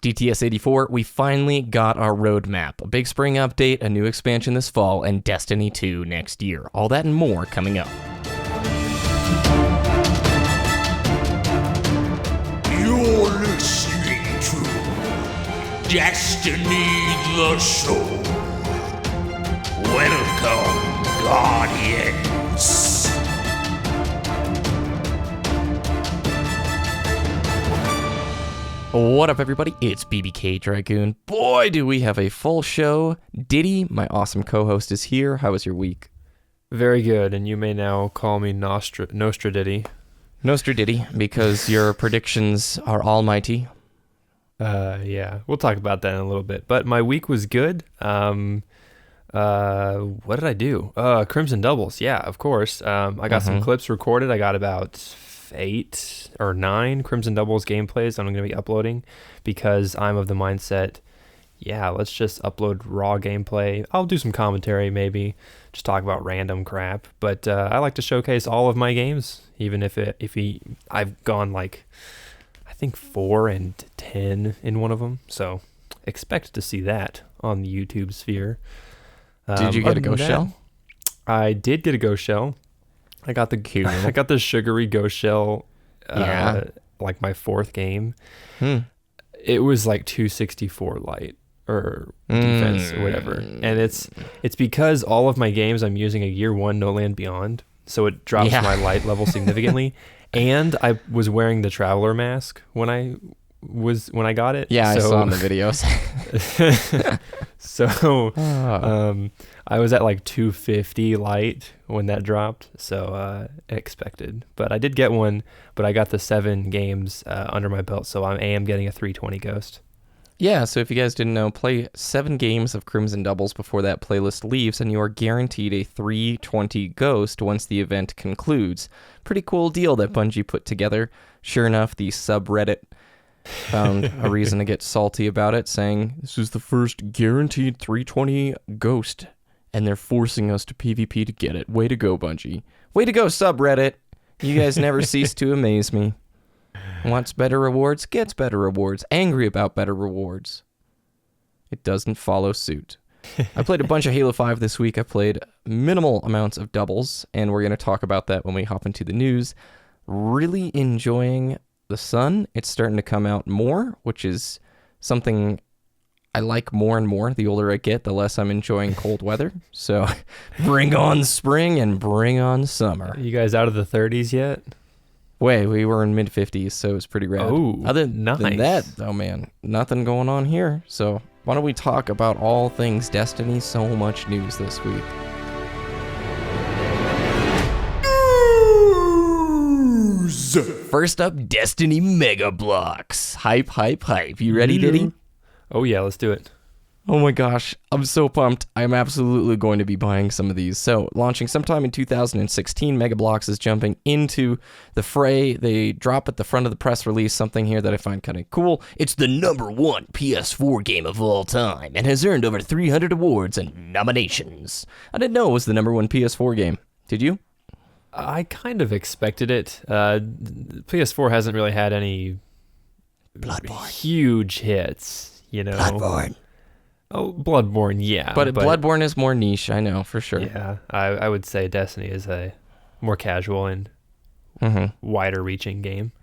DTS 84, we finally got our roadmap. A big spring update, a new expansion this fall, and Destiny 2 next year. All that and more coming up. You're listening to Destiny the Show. Welcome, Guardians. What up, everybody? It's BBKDRAGOON. Boy, do we have a full show. Ditty, my awesome co-host, is here. How was your week? Very good, and you may now call me Nostraditty. Nostraditty, because your predictions are almighty. Yeah, we'll talk about that in a little bit. But my week was good. What did I do? Crimson Doubles, yeah, of course. I got some clips recorded. I got about 8 or 9 Crimson Doubles gameplays I'm going to be uploading because I'm of the mindset, yeah, let's just upload raw gameplay. I'll do some commentary, maybe just talk about random crap, but I like to showcase all of my games, even if I've gone like I think 4 and 10 in one of them, so expect to see that on the YouTube sphere. Did you get a ghost shell? I did get a ghost shell. I got the sugary ghost shell, like my 4th game. It was like 264 light or defense or whatever, and it's because all of my games I'm using a year 1 No Land Beyond, so it drops my light level significantly. And I was wearing the Traveler mask when I got it. Yeah, so, I saw in the videos. So I was at like 250 light when that dropped, so expected. But I did get one, but I got the 7 games under my belt, so I am getting a 320 Ghost. Yeah, so if you guys didn't know, play 7 games of Crimson Doubles before that playlist leaves, and you are guaranteed a 320 Ghost once the event concludes. Pretty cool deal that Bungie put together. Sure enough, the subreddit found a reason to get salty about it, saying, this is the first guaranteed 320 Ghost, and they're forcing us to PvP to get it. Way to go, Bungie. Way to go, subreddit. You guys never cease to amaze me. Wants better rewards, gets better rewards. Angry about better rewards. It doesn't follow suit. I played a bunch of Halo 5 this week. I played minimal amounts of doubles, and we're going to talk about that when we hop into the news. Really enjoying the sun. It's starting to come out more, which is something I like more and more. The older I get, the less I'm enjoying cold weather. So bring on spring and bring on summer. Are you guys out of the 30s yet? We were in mid-50s, so it was pretty rad. Oh, Other than that, though, man, nothing going on here. So why don't we talk about all things Destiny? So much news this week. First up, Destiny Mega Blocks. Hype, hype, hype. You ready, Ditty? Oh, yeah, let's do it. Oh my gosh, I'm so pumped. I'm absolutely going to be buying some of these. So, launching sometime in 2016, Mega Blocks is jumping into the fray. They drop at the front of the press release something here that I find kind of cool. It's the #1 PS4 game of all time and has earned over 300 awards and nominations. I didn't know it was the #1 PS4 game. Did you? I kind of expected it. PS4 hasn't really had any huge hits, you know. Bloodborne. Oh, Bloodborne, yeah. But Bloodborne is more niche, I know, for sure. Yeah, I would say Destiny is a more casual and wider-reaching game.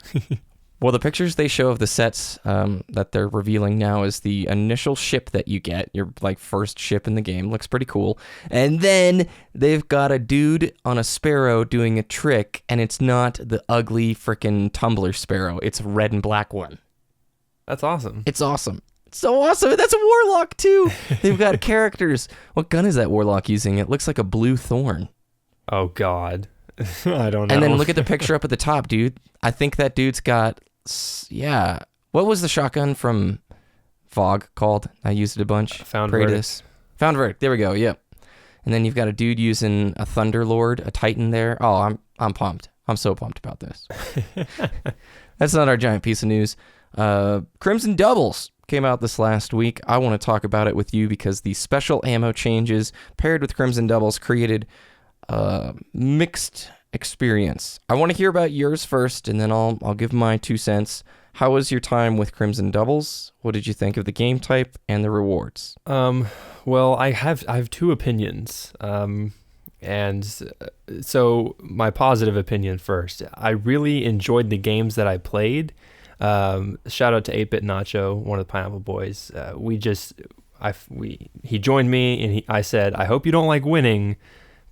Well, the pictures they show of the sets that they're revealing now is the initial ship that you get, your like first ship in the game. Looks pretty cool. And then they've got a dude on a sparrow doing a trick, and it's not the ugly frickin' tumbler sparrow. It's a red and black one. That's awesome. It's awesome. It's so awesome. That's a warlock, too. They've got characters. What gun is that warlock using? It looks like a blue thorn. Oh, God. I don't know. And then look at the picture up at the top, dude. I think that dude's got... Yeah. What was the shotgun from Fog called? I used it a bunch. Found Verdict. Found Verdict. There we go. Yep. And then you've got a dude using a Thunderlord, a Titan there. Oh, I'm pumped. I'm so pumped about this. That's not our giant piece of news. Crimson Doubles came out this last week. I want to talk about it with you because the special ammo changes paired with Crimson Doubles created a mixed experience. I want to hear about yours first, and then I'll give my 2 cents. How was your time with Crimson Doubles? What did you think of the game type and the rewards? Well, I have two opinions. So my positive opinion first. I really enjoyed the games that I played. Shout out to 8-Bit Nacho, one of the Pineapple Boys. He joined me and I said, I hope you don't like winning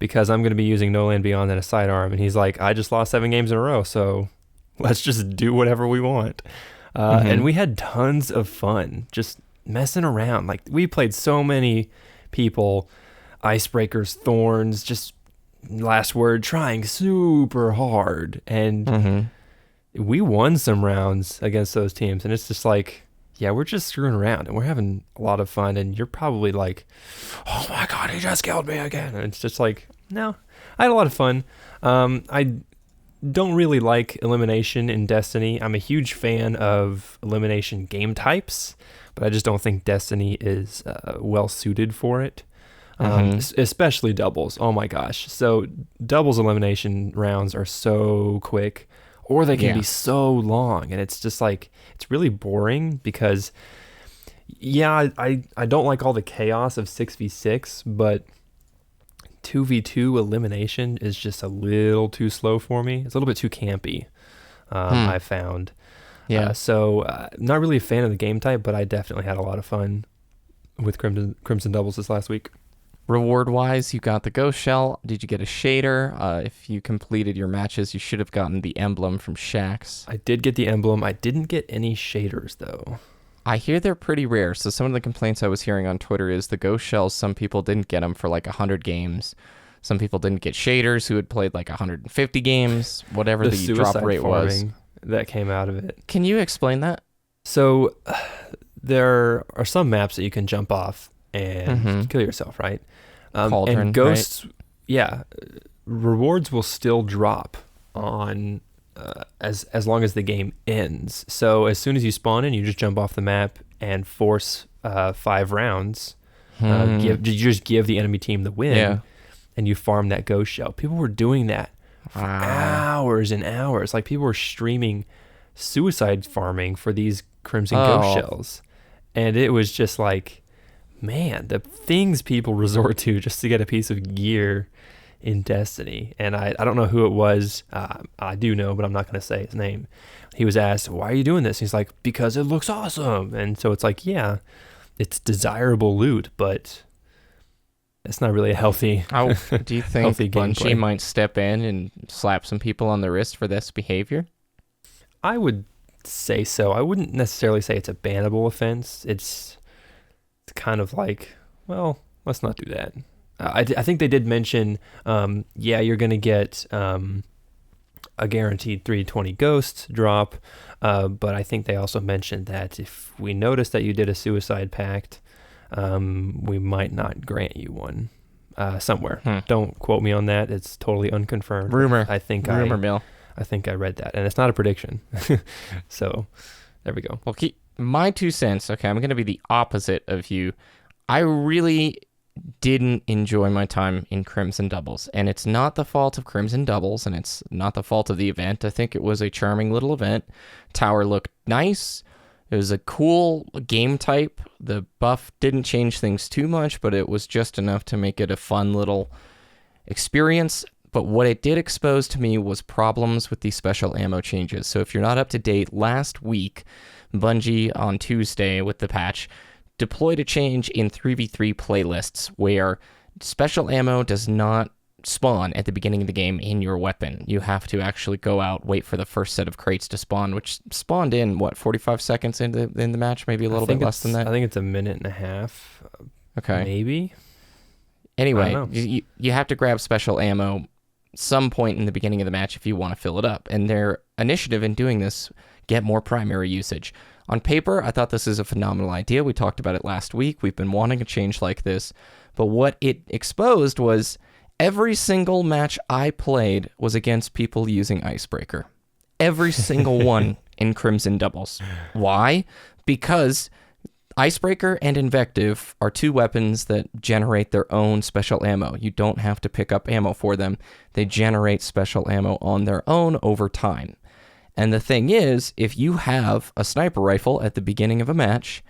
because I'm going to be using No Land Beyond and a sidearm. And he's like, I just lost 7 games in a row, so let's just do whatever we want. And we had tons of fun just messing around. Like, we played so many people, icebreakers, thorns, just last word, trying super hard. And we won some rounds against those teams. And it's just like, yeah, we're just screwing around and we're having a lot of fun. And you're probably like, oh my God, he just killed me again. And it's just like, no, I had a lot of fun. I don't really like elimination in Destiny. I'm a huge fan of elimination game types, but I just don't think Destiny is well suited for it. Especially doubles. Oh my gosh. So doubles elimination rounds are so quick, or they can be so long, and it's just like, it's really boring because I don't like all the chaos of 6v6, but 2v2 elimination is just a little too slow for me. It's a little bit too campy, I found. So not really a fan of the game type, but I definitely had a lot of fun with Crimson Doubles this last week. Reward-wise, you got the Ghost Shell. Did you get a shader? If you completed your matches, you should have gotten the emblem from Shax. I did get the emblem. I didn't get any shaders, though. I hear they're pretty rare. So some of the complaints I was hearing on Twitter is the Ghost Shells, some people didn't get them for like 100 games. Some people didn't get shaders who had played like 150 games, whatever the drop rate was. That came out of it. Can you explain that? So there are some maps that you can jump off and kill yourself, right? Cauldron, and ghosts, right? Rewards will still drop on as long as the game ends. So as soon as you spawn in, you just jump off the map and force 5 rounds. You just give the enemy team the win, and you farm that ghost shell. People were doing that for hours and hours. Like, people were streaming suicide farming for these crimson ghost shells, and it was just like, man, the things people resort to just to get a piece of gear in Destiny. And I don't know who it was. I do know, but I'm not going to say his name. He was asked, why are you doing this? He's like, because it looks awesome. And so it's like, yeah, it's desirable loot, but it's not really a healthy do you think Bungie might step in and slap some people on the wrist for this behavior? I would say so. I wouldn't necessarily say it's a bannable offense. It's kind of like, well, let's not do that. I think they did mention, you're going to get a guaranteed 320 ghost drop, but I think they also mentioned that if we notice that you did a suicide pact, we might not grant you one somewhere. Don't quote me on that. It's totally unconfirmed. Rumor mill. I think I read that, and it's not a prediction. So there we go. Well, keep my 2 cents. Okay, I'm going to be the opposite of you. I really didn't enjoy my time in Crimson Doubles, and it's not the fault of Crimson Doubles, and it's not the fault of the event. I think it was a charming little event. Tower looked nice. It was a cool game type. The buff didn't change things too much, but it was just enough to make it a fun little experience. But what it did expose to me was problems with the special ammo changes. So if you're not up to date, last week, Bungie on Tuesday with the patch deployed a change in 3v3 playlists where special ammo does not spawn at the beginning of the game in your weapon. You have to actually go out, wait for the first set of crates to spawn, which spawned in, 45 seconds in the match? Maybe a little bit less than that? I think it's a minute and a half. Okay. Maybe? Anyway, you have to grab special ammo some point in the beginning of the match if you want to fill it up. And their initiative in doing this, get more primary usage. On paper, I thought this is a phenomenal idea. We talked about it last week. We've been wanting a change like this. But what it exposed was every single match I played was against people using Icebreaker. Every single one in Crimson Doubles. Why? Because Icebreaker and Invective are 2 weapons that generate their own special ammo. You don't have to pick up ammo for them. They generate special ammo on their own over time. And the thing is, if you have a sniper rifle at the beginning of a match,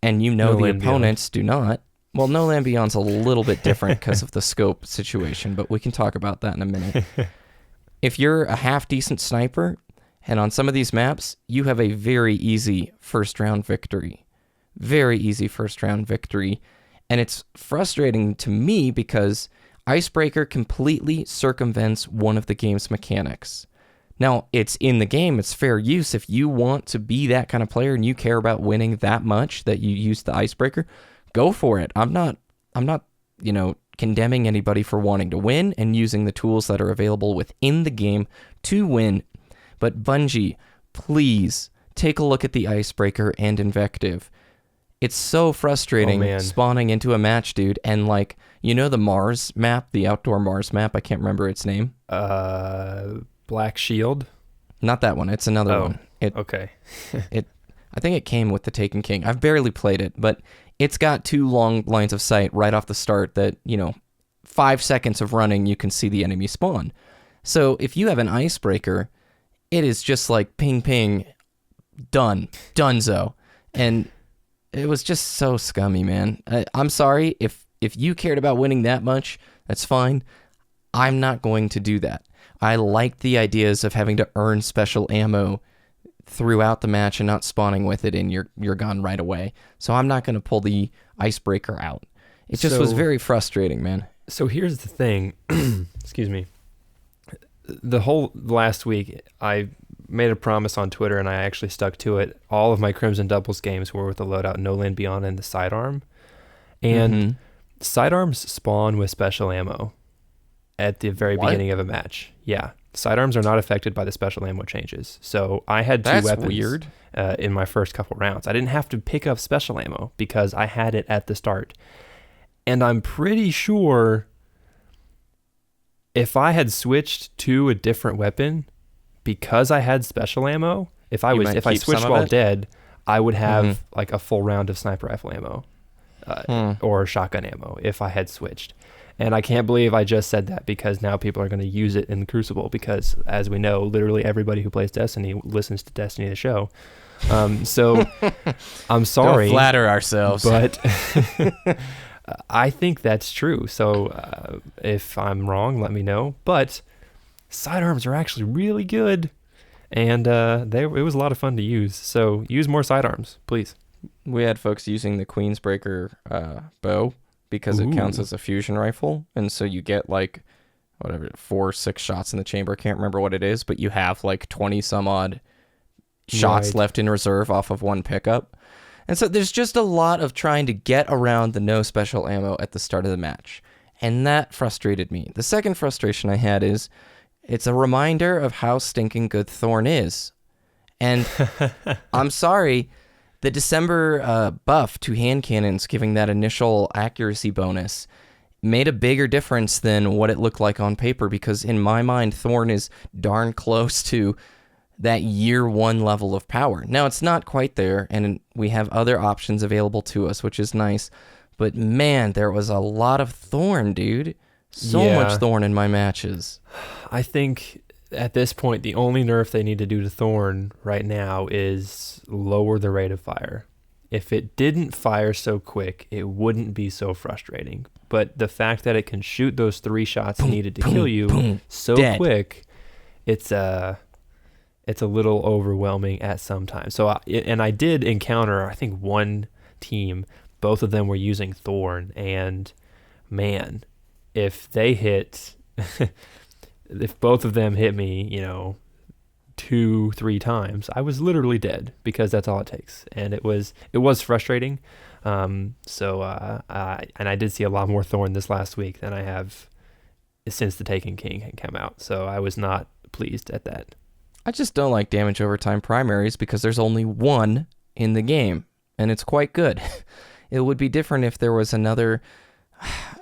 and you know No the Land Beyond. opponents do not, well, No Land Beyond's a little bit different because of the scope situation, but we can talk about that in a minute. If you're a half-decent sniper, and on some of these maps, you have a very easy first-round victory. Very easy first-round victory. And it's frustrating to me because Icebreaker completely circumvents one of the game's mechanics. Now, it's in the game, it's fair use. If you want to be that kind of player and you care about winning that much that you use the Icebreaker, go for it. I'm not, condemning anybody for wanting to win and using the tools that are available within the game to win. But Bungie, please take a look at the Icebreaker and Invective. It's so frustrating spawning into a match, dude. And the Mars map, the outdoor Mars map, I can't remember its name. Black Shield? Not that one. It's another one. Okay. I think it came with the Taken King. I've barely played it, but it's got 2 long lines of sight right off the start that, 5 seconds of running, you can see the enemy spawn. So if you have an Icebreaker, it is just like ping, ping, done, donezo. And it was just so scummy, man. I'm sorry. If you cared about winning that much, that's fine. I'm not going to do that. I like the ideas of having to earn special ammo throughout the match and not spawning with it in your gun right away. So I'm not going to pull the Icebreaker out. It just was very frustrating, man. So here's the thing. Excuse me. The whole last week, I made a promise on Twitter, and I actually stuck to it. All of my Crimson Doubles games were with the loadout No Land Beyond and the sidearm. And sidearms spawn with special ammo at the very beginning of a match. Yeah. Sidearms are not affected by the special ammo changes. So I had 2 weapons weird. In my first couple rounds. I didn't have to pick up special ammo because I had it at the start. And I'm pretty sure if I had switched to a different weapon because I had special ammo, if I switched while dead, I would have like a full round of sniper rifle ammo or shotgun ammo if I had switched. And I can't believe I just said that because now people are going to use it in the Crucible because, as we know, literally everybody who plays Destiny listens to Destiny the show. So I'm sorry. Don't flatter ourselves. But I think that's true. So if I'm wrong, let me know. But sidearms are actually really good. And it was a lot of fun to use. So use more sidearms, please. We had folks using the Queensbreaker bow because it counts as a fusion rifle. And so you get 4 or 6 shots in the chamber. I can't remember what it is, but you have 20 some odd shots left in reserve off of one pickup. And so there's just a lot of trying to get around the no special ammo at the start of the match. And that frustrated me. The second frustration I had is it's a reminder of how stinking good Thorn is. And I'm sorry, the December buff to hand cannons giving that initial accuracy bonus made a bigger difference than what it looked like on paper, because in my mind, Thorn is darn close to that year 1 level of power. Now, it's not quite there, and we have other options available to us, which is nice. But man, there was a lot of Thorn, dude. So much Thorn in my matches. I think at this point, the only nerf they need to do to Thorn right now is lower the rate of fire. If it didn't fire so quick, it wouldn't be so frustrating. But the fact that it can shoot those 3 shots needed to kill you so quick, it's a little overwhelming at some time. So, I did encounter, I think, one team, both of them were using Thorn, and man, if they hit, if both of them hit me, 2-3 times, I was literally dead because that's all it takes. And it was frustrating. And I did see a lot more Thorn this last week than I have since the Taken King had come out. So I was not pleased at that. I just don't like damage over time primaries because there's only one in the game, and it's quite good. It would be different if there was another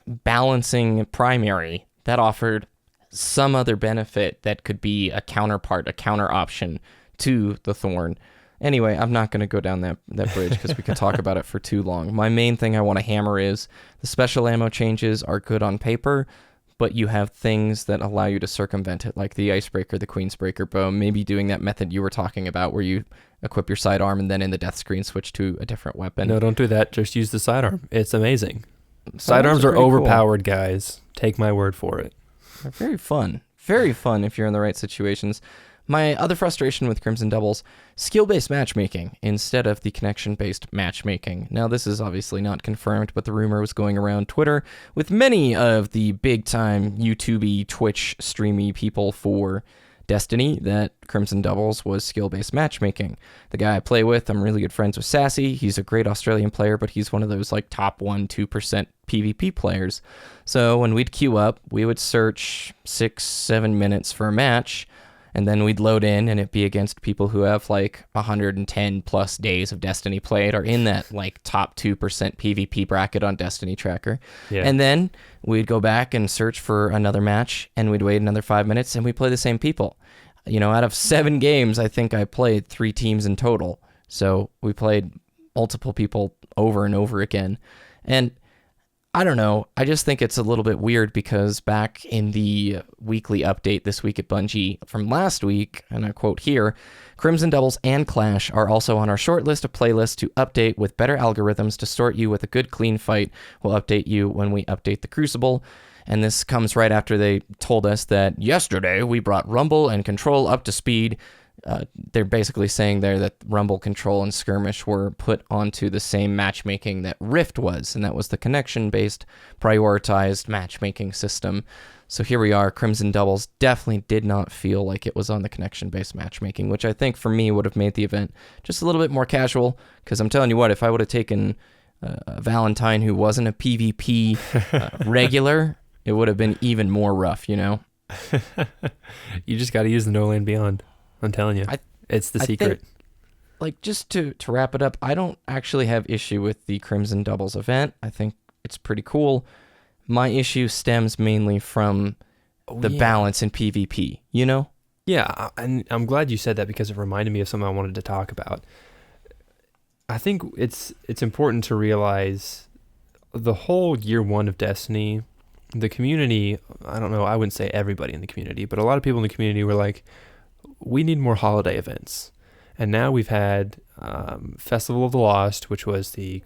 balancing primary that offered some other benefit that could be a counterpart, a counter option to the Thorn. Anyway, I'm not going to go down that bridge because we could talk about it for too long. My main thing I want to hammer is the special ammo changes are good on paper, but you have things that allow you to circumvent it, like the Icebreaker, the Queensbreaker bow, maybe doing that method you were talking about where you equip your sidearm and then in the death screen switch to a different weapon. No, don't do that. Just use the sidearm. It's amazing. Sidearms are overpowered, guys. Take my word for it. They're very fun. Very fun if you're in the right situations. My other frustration with Crimson Doubles, skill-based matchmaking instead of the connection-based matchmaking. Now, this is obviously not confirmed, but the rumor was going around Twitter with many of the big-time YouTube-y, Twitch streamy people for Destiny that Crimson Doubles was skill-based matchmaking. The guy I play with, I'm really good friends with Sassy. He's a great Australian player, but he's one of those like top 1-2% PvP players. So when we'd queue up, we would search 6-7 minutes for a match, and then we'd load in and it'd be against people who have like 110 plus days of Destiny played or in that like top 2% PvP bracket on Destiny Tracker. Yeah. And then we'd go back and search for another match and we'd wait another 5 minutes and we'd play the same people. You know, out of 7 games, I think I played 3 teams in total. So we played multiple people over and over again. And I don't know. I just think it's a little bit weird because back in the weekly update this week at Bungie from last week, and I quote here, Crimson Doubles and Clash are also on our short list of playlists to update with better algorithms to sort you with a good clean fight. We'll update you when we update the Crucible. And this comes right after they told us that yesterday we brought Rumble and Control up to speed. They're basically saying there that Rumble, Control, and Skirmish were put onto the same matchmaking that Rift was, and that was the connection-based, prioritized matchmaking system. So here we are. Crimson Doubles definitely did not feel like it was on the connection-based matchmaking, which I think for me would have made the event just a little bit more casual, because I'm telling you what, if I would have taken a Valentine who wasn't a PvP regular, it would have been even more rough, you know? You just got to use the No Land Beyond. I'm telling you, it's the secret. Think, like, just to wrap it up, I don't actually have issue with the Crimson Doubles event. I think it's pretty cool. My issue stems mainly from the balance in PvP, you know? Yeah, and I'm glad you said that because it reminded me of something I wanted to talk about. I think it's important to realize the whole year one of Destiny, the community, I don't know, I wouldn't say everybody in the community, but a lot of people in the community were like, we need more holiday events. And now we've had Festival of the Lost, which was the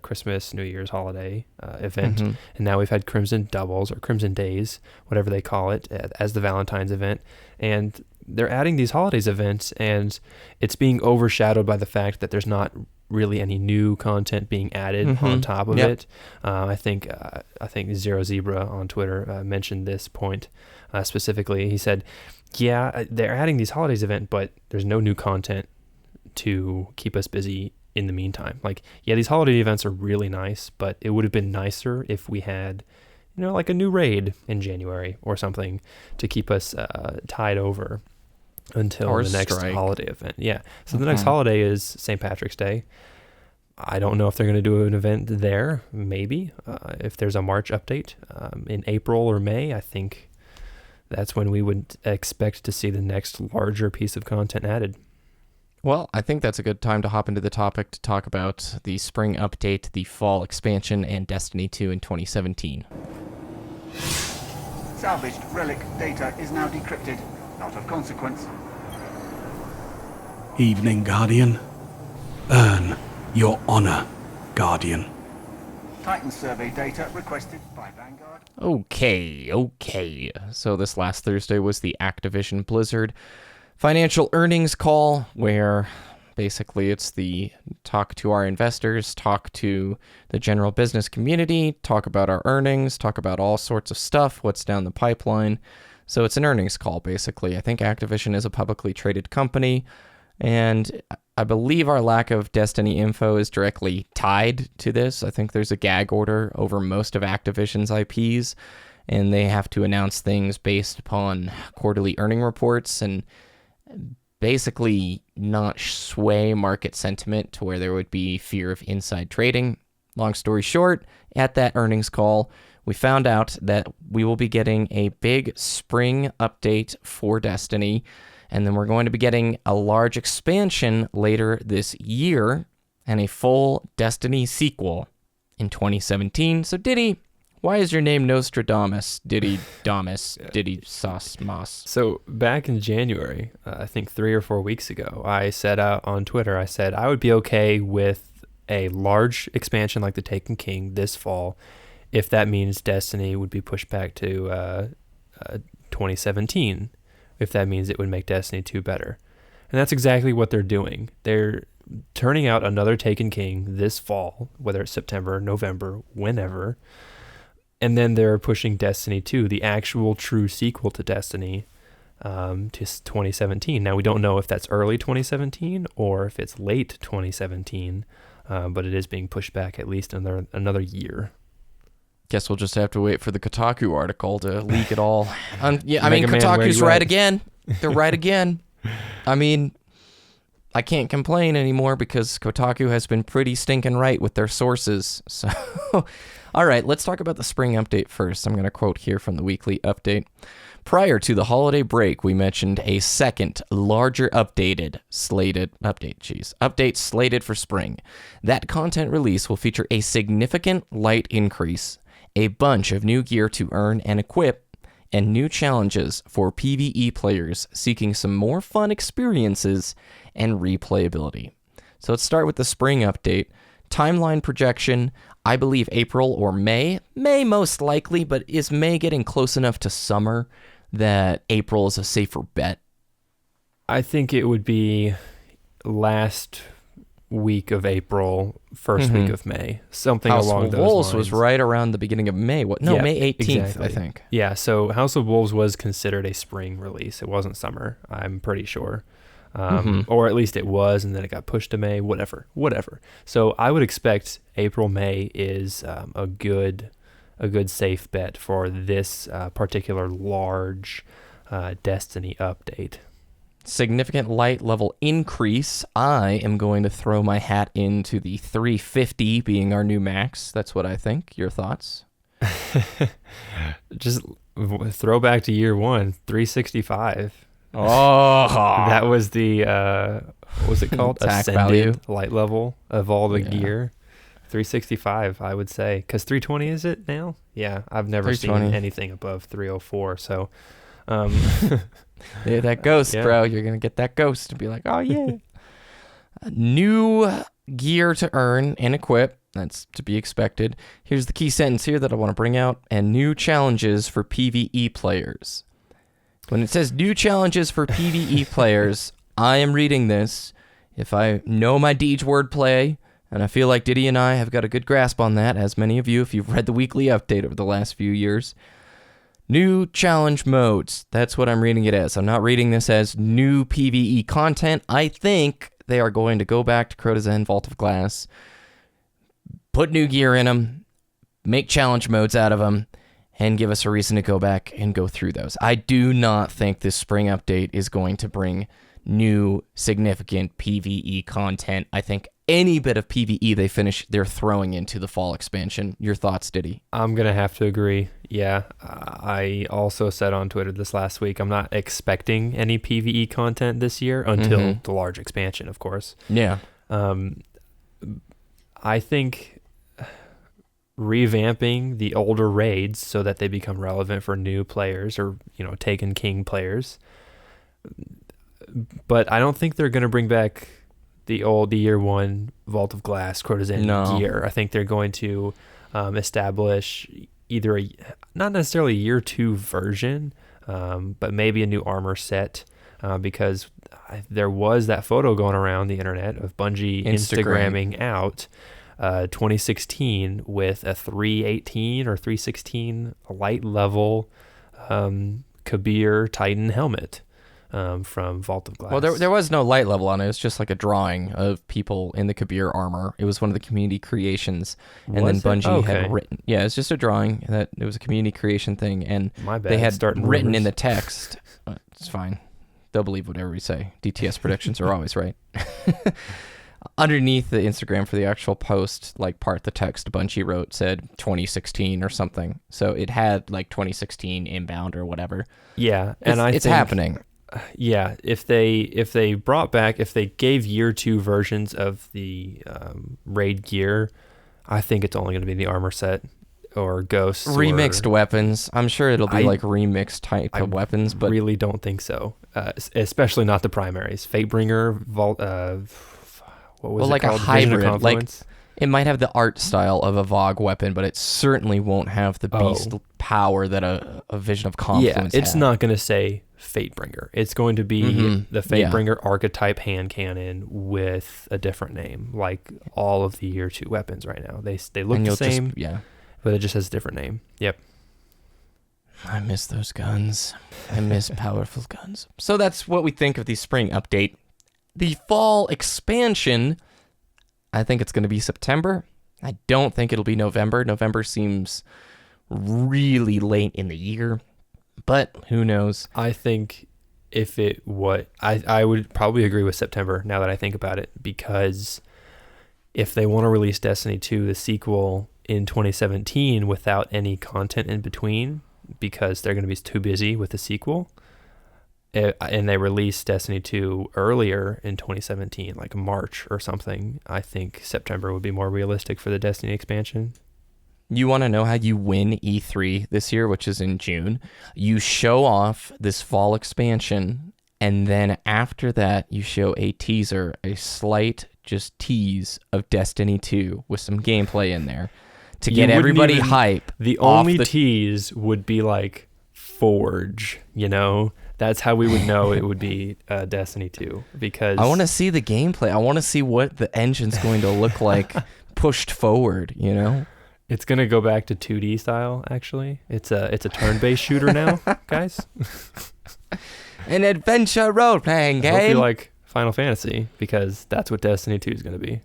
Christmas, New Year's holiday event. Mm-hmm. And now we've had Crimson Doubles or Crimson Days, whatever they call it, as the Valentine's event. And they're adding these holidays events, and it's being overshadowed by the fact that there's not really any new content being added on top of it. I think Zero Zebra on Twitter mentioned this point specifically. He said, yeah, they're adding these holidays event, but there's no new content to keep us busy in the meantime. Like, yeah, these holiday events are really nice, but it would have been nicer if we had, you know, like a new raid in January or something to keep us tied over until the next holiday event. Yeah. So the next holiday is St. Patrick's Day. I don't know if they're going to do an event there. Maybe if there's a March update in April or May, I think that's when we would expect to see the next larger piece of content added. Well, I think that's a good time to hop into the topic to talk about the spring update, the fall expansion, and Destiny 2 in 2017. Salvaged relic data is now decrypted. Not of consequence. Evening, Guardian. Earn your honor, Guardian. Titan survey data requested by Vanguard. Okay. So this last Thursday was the Activision Blizzard financial earnings call, where basically it's the talk to our investors, talk to the general business community, talk about our earnings, talk about all sorts of stuff, what's down the pipeline. So it's an earnings call, basically. I think Activision is a publicly traded company, and I believe our lack of Destiny info is directly tied to this. I think there's a gag order over most of Activision's IPs, and they have to announce things based upon quarterly earning reports and basically not sway market sentiment to where there would be fear of inside trading. Long story short, at that earnings call, we found out that we will be getting a big spring update for Destiny, and then we're going to be getting a large expansion later this year and a full Destiny sequel in 2017. So, Ditty, Why is your name Nostradamus, Ditty Damus, Ditty Sauce Moss? So back in January, I think 3 or 4 weeks ago, I said out on Twitter, I said I would be okay with a large expansion like the Taken King this fall if that means Destiny would be pushed back to 2017, if that means it would make Destiny 2 better. And that's exactly what they're doing. They're turning out another Taken King this fall, whether it's September, November, whenever. And then they're pushing Destiny 2, the actual true sequel to Destiny, to 2017. Now, we don't know if that's early 2017 or if it's late 2017, but it is being pushed back at least another year. Guess we'll just have to wait for the Kotaku article to leak it all. Yeah, I Mega mean, Man, Kotaku's where you right at? again. They're right again. I mean, I can't complain anymore because Kotaku has been pretty stinking right with their sources. So, all right, let's talk about the spring update first. I'm going to quote here from the weekly update. Prior to the holiday break, we mentioned a second, larger update slated for spring. That content release will feature a significant light increase, a bunch of new gear to earn and equip, and new challenges for PvE players seeking some more fun experiences and replayability. So let's start with the spring update. Timeline projection, I believe April or May. May most likely, but is May getting close enough to summer that April is a safer bet? I think it would be last week of April, first week of May, something House along of those Wolves lines. was right around the beginning of May. Yeah, May 18th, exactly. I think. Yeah, so House of Wolves was considered a spring release. It wasn't summer, I'm pretty sure. Or at least it was, and then it got pushed to May, whatever. So I would expect April, May is a good safe bet for this particular large Destiny update. Significant light level increase. I am going to throw my hat into the 350 being our new max. That's what I think. Your thoughts? Just throw back to year one, 365. Oh, That was the what was it called? Attack Ascended value. light level of all the gear. 365, I would say, because 320 is it now? Yeah, I've never seen 320. anything above 304. So, yeah, that ghost, Yeah. bro. You're gonna get that ghost and be like, oh yeah. New gear to earn and equip. That's to be expected. Here's the key sentence here that I want to bring out. And new challenges for PvE players. When it says new challenges for PvE players, I am reading this. If I know my Deej wordplay, and I feel like Ditty and I have got a good grasp on that, as many of you, if you've read the weekly update over the last few years. New challenge modes. That's what I'm reading it as. I'm not reading this as new PvE content. I think they are going to go back to Crota's End, Vault of Glass, put new gear in them, make challenge modes out of them, and give us a reason to go back and go through those. I do not think this spring update is going to bring new significant PvE content. I think any bit of PvE they're throwing into the fall expansion. Your thoughts, Ditty? I'm going to have to agree. Yeah, I also said on Twitter this last week, I'm not expecting any PvE content this year until the large expansion, of course. Yeah. I think revamping the older raids so that they become relevant for new players or, Taken King players. But I don't think they're going to bring back the year one Vault of Glass, Crota's End gear. I think they're going to establish either not necessarily a year two version, but maybe a new armor set, because there was that photo going around the internet of Bungie Instagramming out 2016 with a 318 or 316 light level Kabir Titan helmet. From Vault of Glass. Well, there was no light level on it. It was just like a drawing of people in the Kabir armor. It was one of the community creations, and then Bungie had written. Yeah, it's just a drawing. That it was a community creation thing, and My bad, they had starting written rumors. in the text. It's fine. They'll believe whatever we say. DTS predictions are always right. Underneath the Instagram for the actual post, like the text Bungie wrote said 2016 or something. So it had like 2016 inbound or whatever. Yeah, and it's happening. Yeah, if they gave year two versions of the raid gear, I think it's only going to be the armor set. or ghosts. Remixed or, weapons. I'm sure it'll be like remixed type I of weapons, but really don't think so. Especially not the primaries. Fatebringer, what was it like called? a Vision of hybrid. Like Confluence? it might have the art style of a Vogue weapon, but it certainly won't have the beast power that a Vision of Confluence it's had. not going to say Fatebringer. It's going to be the Fatebringer archetype hand cannon with a different name, like all of the Year 2 weapons right now. They look the same, but it just has a different name. Yep. I miss those guns. I miss powerful guns. So that's what we think of the spring update. The fall expansion, I think it's going to be September. I don't think it'll be November. November seems really late in the year, but who knows? I think I would probably agree with September now that I think about it, because if they want to release Destiny 2, the sequel, in 2017 without any content in between, because they're going to be too busy with the sequel, and they released Destiny 2 earlier in 2017, like March or something, I think September would be more realistic for the Destiny expansion. You want to know how you win E3 this year, which is in June? You show off this fall expansion, and then after that, you show a teaser, a slight just tease of Destiny 2 with some gameplay in there to get everybody hype. The only tease would be like Forge, you know? That's how we would know it would be Destiny 2, because I want to see the gameplay. I want to see what the engine's going to look like pushed forward, you know? It's going to go back to 2D style, actually. It's a turn-based shooter now, guys. An adventure role-playing game. I hope you like Final Fantasy, because that's what Destiny 2 is going to be.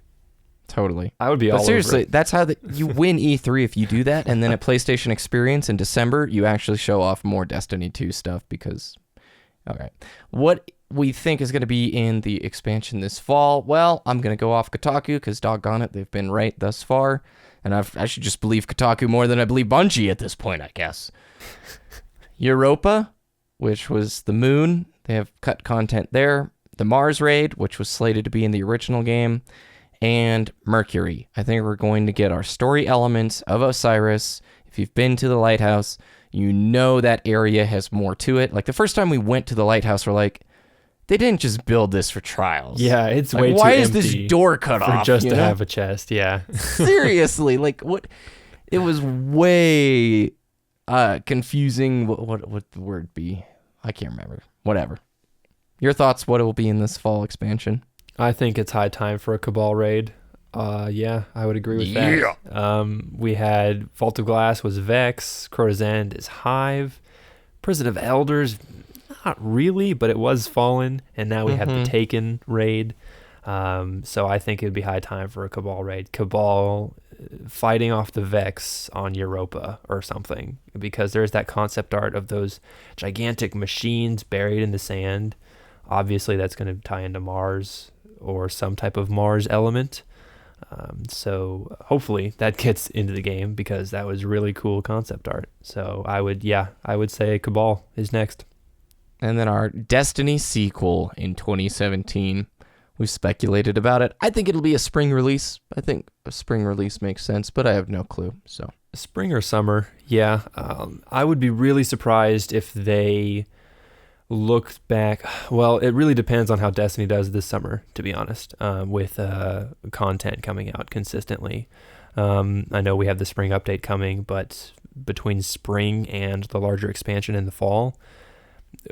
Totally. I would be all seriously, over it. that's how you win E3 if you do that, and then at PlayStation Experience in December, you actually show off more Destiny 2 stuff because... All right. What we think is going to be in the expansion this fall, well, I'm going to go off Kotaku because doggone it, they've been right thus far. And I should just believe Kotaku more than I believe Bungie at this point, I guess. Europa, which was the moon. They have cut content there. The Mars raid, which was slated to be in the original game. And Mercury. I think we're going to get our story elements of Osiris. If you've been to the lighthouse, you know that area has more to it. Like the first time we went to the lighthouse, we're like, they didn't just build this for trials. Yeah, it's like, way too why is empty this door cut for off? just to have a chest, yeah. Seriously, like what? It was way confusing. What would the word be? I can't remember. Whatever. Your thoughts, what it will be in this fall expansion? I think it's high time for a Cabal raid. Yeah, I would agree with that. We had Vault of Glass was Vex, Crota's End is Hive, Prison of Elders, not really, but it was Fallen, and now we have the Taken raid. So I think it'd be high time for a Cabal raid. Cabal fighting off the Vex on Europa or something, because there's that concept art of those gigantic machines buried in the sand. Obviously, that's going to tie into Mars or some type of Mars element. So hopefully that gets into the game, because that was really cool concept art. So I would say Cabal is next. And then our Destiny sequel in 2017. We've speculated about it. I think it'll be a spring release. I think a spring release makes sense, but I have no clue. So spring or summer, yeah. I would be really surprised if they looked back. Well, it really depends on how Destiny does this summer, to be honest, with content coming out consistently. I know we have the spring update coming, but between spring and the larger expansion in the fall,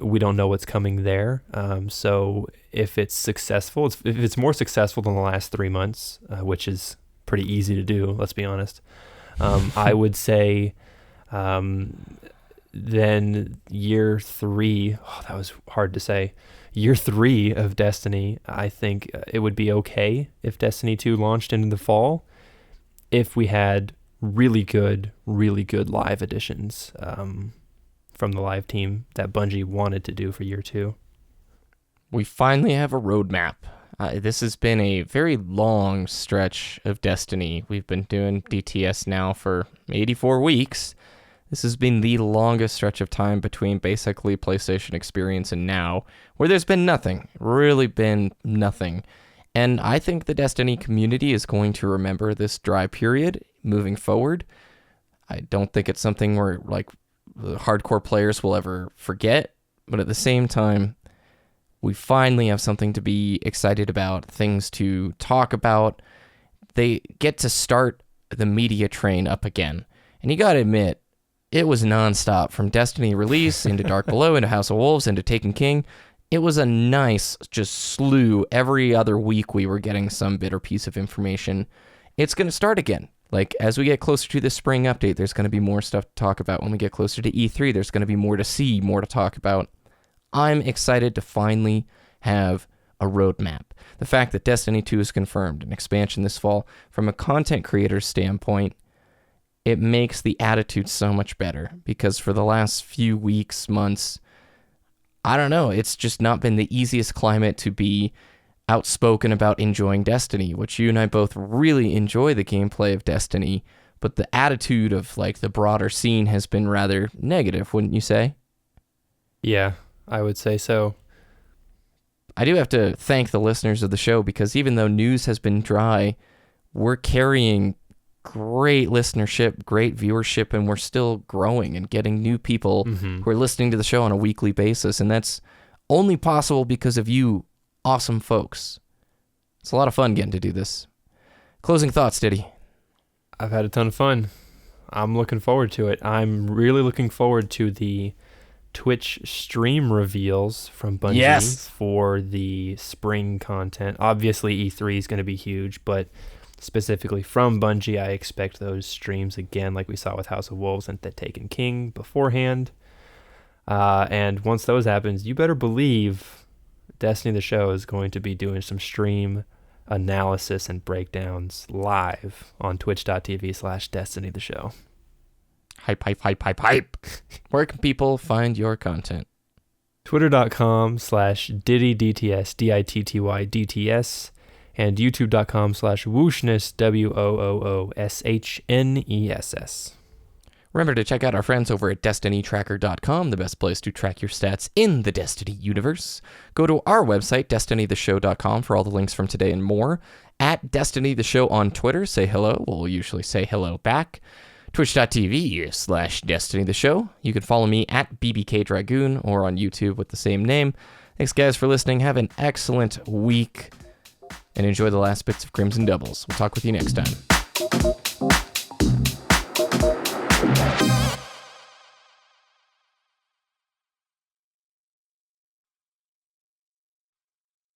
we don't know what's coming there. So if it's successful, if it's more successful than the last 3 months, which is pretty easy to do, let's be honest, I would say then year 3, that was hard to say, year 3 of Destiny, I think it would be okay if Destiny 2 launched into the fall, if we had really good live editions from the live team that Bungie wanted to do for year 2. We finally have a roadmap. This has been a very long stretch of Destiny. We've been doing DTS now for 84 weeks. This has been the longest stretch of time between basically PlayStation Experience and now, where there's been nothing, really been nothing. And I think the Destiny community is going to remember this dry period moving forward. I don't think it's something where like the hardcore players will ever forget, but at the same time, we finally have something to be excited about, things to talk about. They get to start the media train up again. And you gotta admit, it was nonstop from Destiny release into Dark Below, into House of Wolves, into Taken King. It was a nice just slew. Every other week we were getting some bitter piece of information. It's going to start again. Like, as we get closer to the spring update, there's going to be more stuff to talk about. When we get closer to E3, there's going to be more to see, more to talk about. I'm excited to finally have a roadmap. The fact that Destiny 2 is confirmed, an expansion this fall, from a content creator's standpoint, it makes the attitude so much better. Because for the last few weeks, months, I don't know, it's just not been the easiest climate to be outspoken about enjoying Destiny, which you and I both really enjoy the gameplay of Destiny, but the attitude of like the broader scene has been rather negative, wouldn't you say? Yeah, I would say so. I do have to thank the listeners of the show, because even though news has been dry, we're carrying great listenership, great viewership, and we're still growing and getting new people who are listening to the show on a weekly basis, and that's only possible because of you awesome folks. It's a lot of fun getting to do this. Closing thoughts, Ditty. I've had a ton of fun. I'm looking forward to it. I'm really looking forward to the Twitch stream reveals from Bungie for the spring content. Obviously, E3 is going to be huge, but specifically from Bungie, I expect those streams again, like we saw with House of Wolves and The Taken King beforehand. And once those happens, you better believe Destiny the Show is going to be doing some stream analysis and breakdowns live on twitch.tv/Destiny the Show. Hype, hype, hype, hype, hype. Where can people find your content? Twitter.com/DittyDTS, DITTYDTS, and youtube.com/wooshness, WOOOSHNESS. Remember to check out our friends over at DestinyTracker.com, the best place to track your stats in the Destiny universe. Go to our website, DestinyTheShow.com, for all the links from today and more. At Destiny the Show on Twitter, say hello. We'll usually say hello back. Twitch.tv/Destiny the Show. You can follow me at BBKDRAGOON or on YouTube with the same name. Thanks, guys, for listening. Have an excellent week and enjoy the last bits of Crimson Doubles. We'll talk with you next time.